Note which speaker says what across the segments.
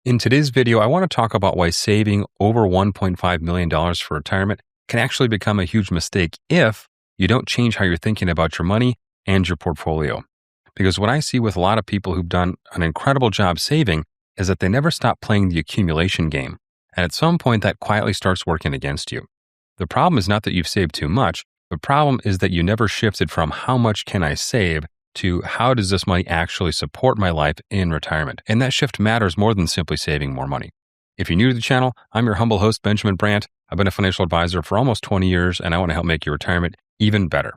Speaker 1: In today's video, I want to talk about why saving over $1.5 million for retirement can actually become a huge mistake if you don't change how you're thinking about your money and your portfolio. Because what I see with a lot of people who've done an incredible job saving is that they never stop playing the accumulation game. And at some point, that quietly starts working against you. The problem is not that you've saved too much. The problem is that you never shifted from how much can I save to how does this money actually support my life in retirement? And that shift matters more than simply saving more money. If you're new to the channel, I'm your humble host, Benjamin Brandt. I've been a financial advisor for almost 20 years, and I want to help make your retirement even better.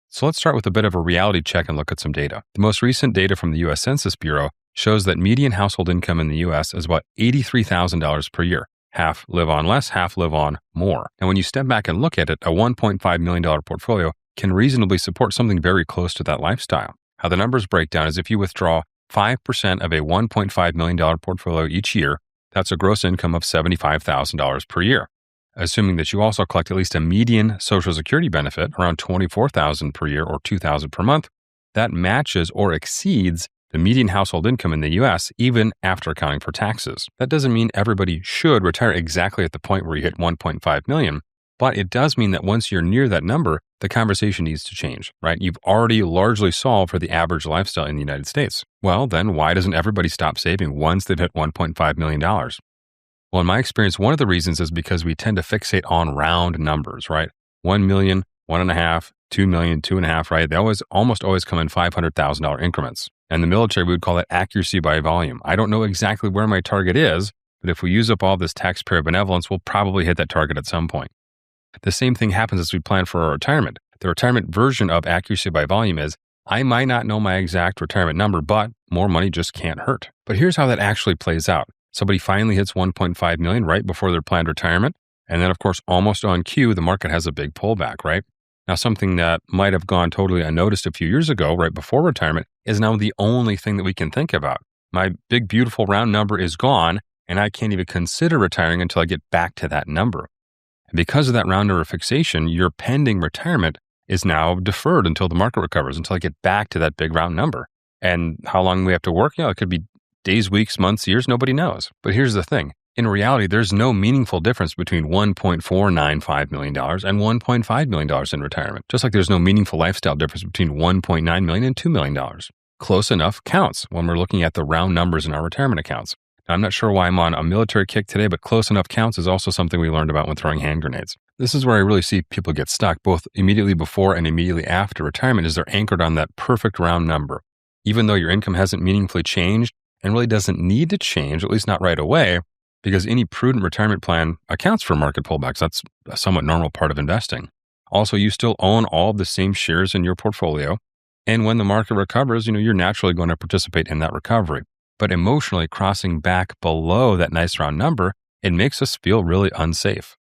Speaker 1: So let's start with a bit of a reality check and look at some data. The most recent data from the U.S. Census Bureau shows that median household income in the U.S. is about $83,000 per year. Half live on less, half live on more. And when you step back and look at it, a $1.5 million portfolio can reasonably support something very close to that lifestyle. How the numbers break down is if you withdraw 5% of a $1.5 million portfolio each year, that's a gross income of $75,000 per year. Assuming that you also collect at least a median Social Security benefit, around $24,000 per year or $2,000 per month, that matches or exceeds the median household income in the U.S., even after accounting for taxes. That doesn't mean everybody should retire exactly at the point where you hit 1.5 million, but it does mean that once you're near that number, the conversation needs to change, right? You've already largely solved for the average lifestyle in the United States. Well, then why doesn't everybody stop saving once they've hit $1.5 million? Well, in my experience, one of the reasons is because we tend to fixate on round numbers, right? 1 million, 1.5, 2 million, 2.5, right? They almost always come in $500,000 increments. And the military, we would call it accuracy by volume. I don't know exactly where my target is, but if we use up all this taxpayer benevolence, we'll probably hit that target at some point. The same thing happens as we plan for our retirement. The retirement version of accuracy by volume is, I might not know my exact retirement number, but more money just can't hurt. But here's how that actually plays out. Somebody finally hits 1.5 million right before their planned retirement. And then, of course, almost on cue, the market has a big pullback, right? Now, something that might have gone totally unnoticed a few years ago, right before retirement, is now the only thing that we can think about. My big, beautiful round number is gone, and I can't even consider retiring until I get back to that number. And because of that round number fixation, your pending retirement is now deferred until the market recovers, until I get back to that big round number. And how long we have to work? It could be days, weeks, months, years, nobody knows. But here's the thing. In reality, there's no meaningful difference between $1.495 million and $1.5 million in retirement, just like there's no meaningful lifestyle difference between $1.9 million and $2 million. Close enough counts when we're looking at the round numbers in our retirement accounts. Now, I'm not sure why I'm on a military kick today, but close enough counts is also something we learned about when throwing hand grenades. This is where I really see people get stuck, both immediately before and immediately after retirement, is they're anchored on that perfect round number. Even though your income hasn't meaningfully changed and really doesn't need to change, at least not right away, because any prudent retirement plan accounts for market pullbacks. That's a somewhat normal part of investing. Also, you still own all of the same shares in your portfolio. And when the market recovers, you're naturally going to participate in that recovery. But emotionally, crossing back below that nice round number, it makes us feel really unsafe.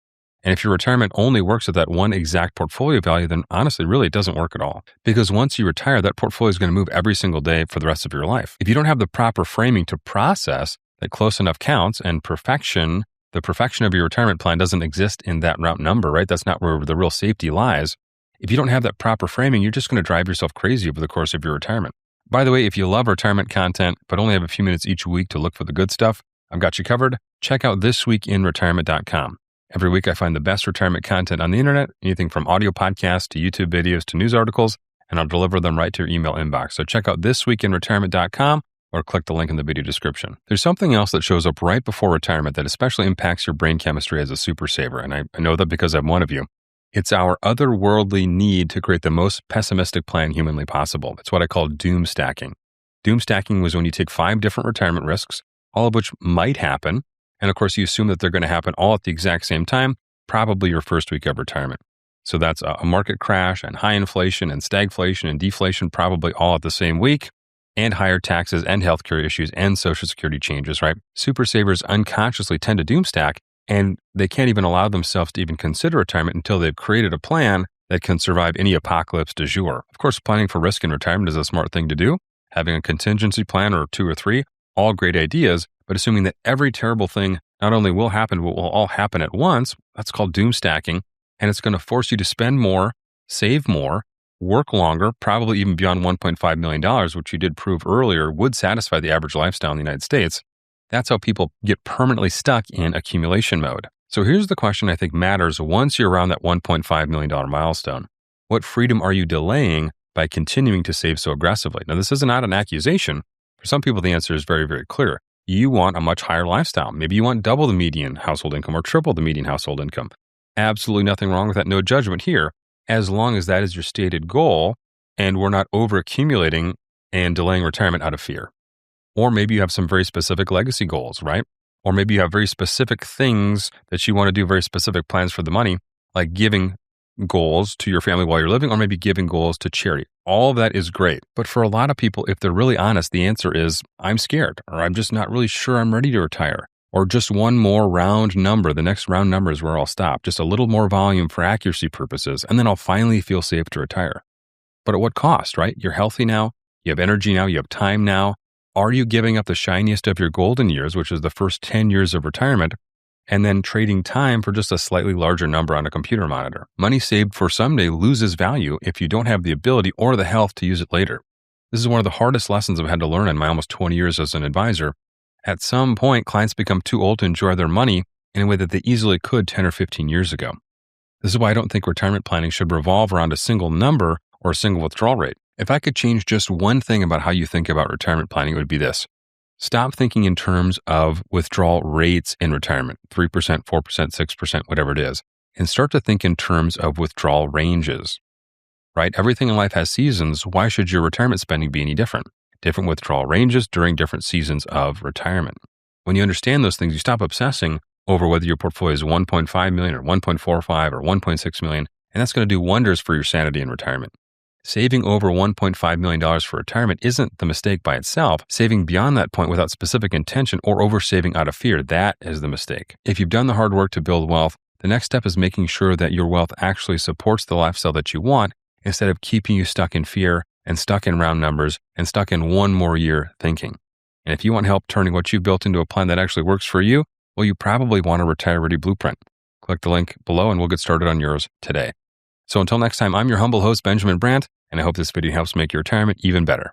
Speaker 1: And if your retirement only works at that one exact portfolio value, then honestly, really, it doesn't work at all. Because once you retire, that portfolio is going to move every single day for the rest of your life. If you don't have the proper framing to process that close enough counts and perfection, the perfection of your retirement plan doesn't exist in that round number, right? That's not where the real safety lies. If you don't have that proper framing, you're just going to drive yourself crazy over the course of your retirement. By the way, if you love retirement content, but only have a few minutes each week to look for the good stuff, I've got you covered. Check out thisweekinretirement.com. Every week I find the best retirement content on the internet, anything from audio podcasts to YouTube videos to news articles, and I'll deliver them right to your email inbox. So check out thisweekinretirement.com or click the link in the video description. There's something else that shows up right before retirement that especially impacts your brain chemistry as a super saver, and I know that because I'm one of you. It's our otherworldly need to create the most pessimistic plan humanly possible. It's what I call doomstacking. Doomstacking was when you take 5 different retirement risks, all of which might happen, and of course you assume that they're going to happen all at the exact same time, probably your first week of retirement. So that's a market crash and high inflation and stagflation and deflation probably all at the same week, and higher taxes and healthcare issues and Social Security changes, right? Super savers unconsciously tend to doomstack, and they can't even allow themselves to even consider retirement until they've created a plan that can survive any apocalypse du jour. Of course, planning for risk in retirement is a smart thing to do. Having a contingency plan or 2 or 3, all great ideas, but assuming that every terrible thing not only will happen, but will all happen at once, that's called doomstacking, and it's going to force you to spend more, save more, work longer, probably even beyond $1.5 million, which you did prove earlier would satisfy the average lifestyle in the United States. That's how people get permanently stuck in accumulation mode. So here's the question I think matters once you're around that $1.5 million milestone. What freedom are you delaying by continuing to save so aggressively? Now, this is not an accusation. For some people, the answer is very, very clear. You want a much higher lifestyle. Maybe you want double the median household income or triple the median household income. Absolutely nothing wrong with that. No judgment here, as long as that is your stated goal and we're not over accumulating and delaying retirement out of fear. Or maybe you have some very specific legacy goals, right? Or maybe you have very specific things that you want to do, very specific plans for the money, like giving goals to your family while you're living, or maybe giving goals to charity. All of that is great. But for a lot of people, if they're really honest, the answer is, I'm scared, or I'm just not really sure I'm ready to retire, or just one more round number. The next round number is where I'll stop. Just a little more volume for accuracy purposes, and then I'll finally feel safe to retire. But at what cost, right? You're healthy now. You have energy now. You have time now. Are you giving up the shiniest of your golden years, which is the first 10 years of retirement, and then trading time for just a slightly larger number on a computer monitor? Money saved for someday loses value if you don't have the ability or the health to use it later. This is one of the hardest lessons I've had to learn in my almost 20 years as an advisor. At some point, clients become too old to enjoy their money in a way that they easily could 10 or 15 years ago. This is why I don't think retirement planning should revolve around a single number or a single withdrawal rate. If I could change just one thing about how you think about retirement planning, it would be this. Stop thinking in terms of withdrawal rates in retirement, 3%, 4%, 6%, whatever it is, and start to think in terms of withdrawal ranges, right? Everything in life has seasons. Why should your retirement spending be any different? Different withdrawal ranges during different seasons of retirement. When you understand those things, you stop obsessing over whether your portfolio is 1.5 million or 1.45 or 1.6 million, and that's going to do wonders for your sanity in retirement. Saving over $1.5 million for retirement isn't the mistake by itself. Saving beyond that point without specific intention or oversaving out of fear, that is the mistake. If you've done the hard work to build wealth, the next step is making sure that your wealth actually supports the lifestyle that you want instead of keeping you stuck in fear and stuck in round numbers and stuck in one more year thinking. And if you want help turning what you've built into a plan that actually works for you, well, you probably want a Retire Ready blueprint. Click the link below and we'll get started on yours today. So until next time, I'm your humble host, Benjamin Brandt, and I hope this video helps make your retirement even better.